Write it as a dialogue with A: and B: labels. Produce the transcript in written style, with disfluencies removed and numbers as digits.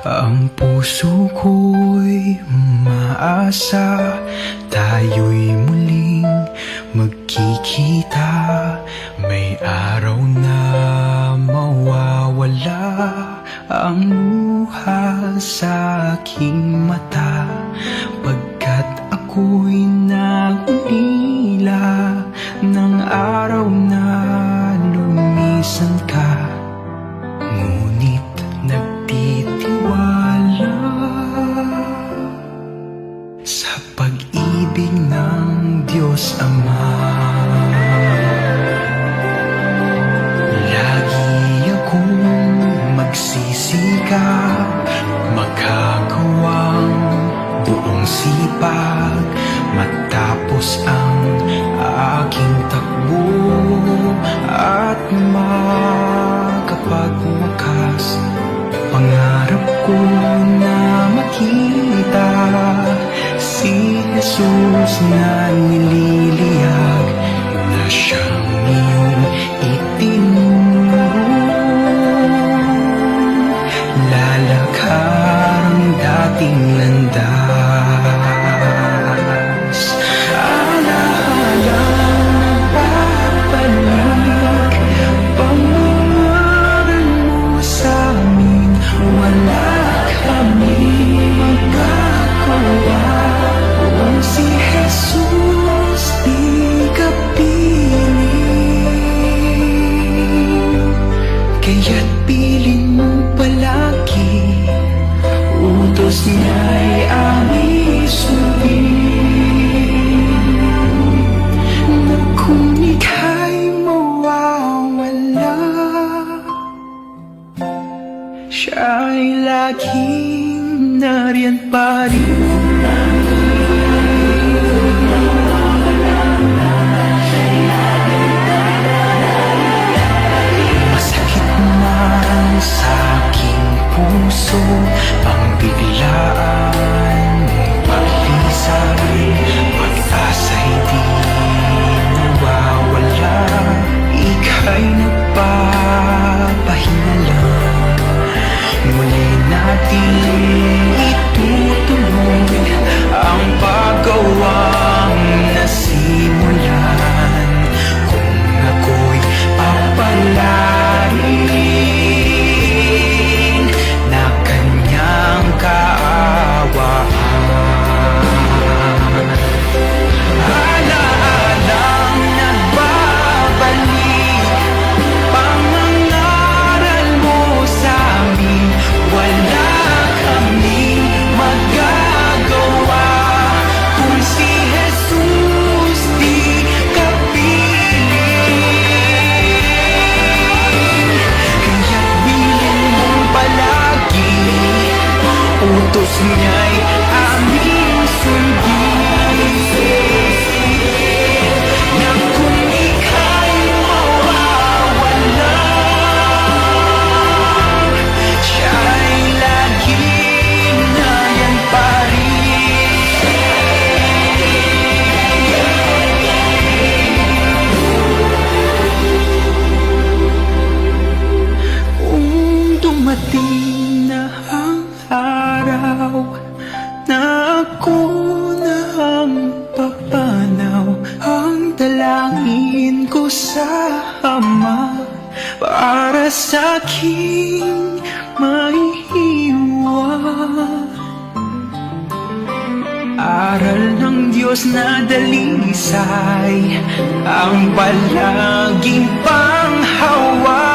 A: Ang puso ko'y umaasa, tayo'y muling magkikita. May araw na mawawala ang luha sa aking mata, pagkat ako'y nag-ulila ng araw na lumisan ka. Ngunit nagtitiwala sa pag-ibig ng Diyos Ama. Lagi akong magsisikap, magkagawang buong sipag, matapos ang aking takbo at makapagwakas. Pangarap ko na makita si Jesus na nililiyag, na siyang iyong itinuro. Lalakar ang dating landas, alahalang babalik, pangalan mo sa amin. Wala kaming magagawa kung si Jesus di ka piling. Kaya't piling mo palagi, utos niya'y aming sundin. Na kung ika'y mawawala, siya'y laging nariyan pa rin. Masakit man sa aking puso ang biglaan mong paglisan, pag-asa'y di nawawala, ika'y nagpapahinala. Muli natin itutuloy ang paggawang nasimulan, kung ako'y papalarin na kanyang kaawaan. Alaalang nagbabalik, pangangaral mo sa amin. Wala kaming magagawa kung si Jesus di ka piling. Kaya't bilin mong palagi, utos niya'y aming sundin. Na kung ika'y mawawala, siya'y laging nariyan pa rin. Kung dumating na ang araw na ako na ang papanaw, ang dalangin ko sa Ama para sa'king maiiwan. Aral ng Diyos na dalisay ang palaging panghawakan.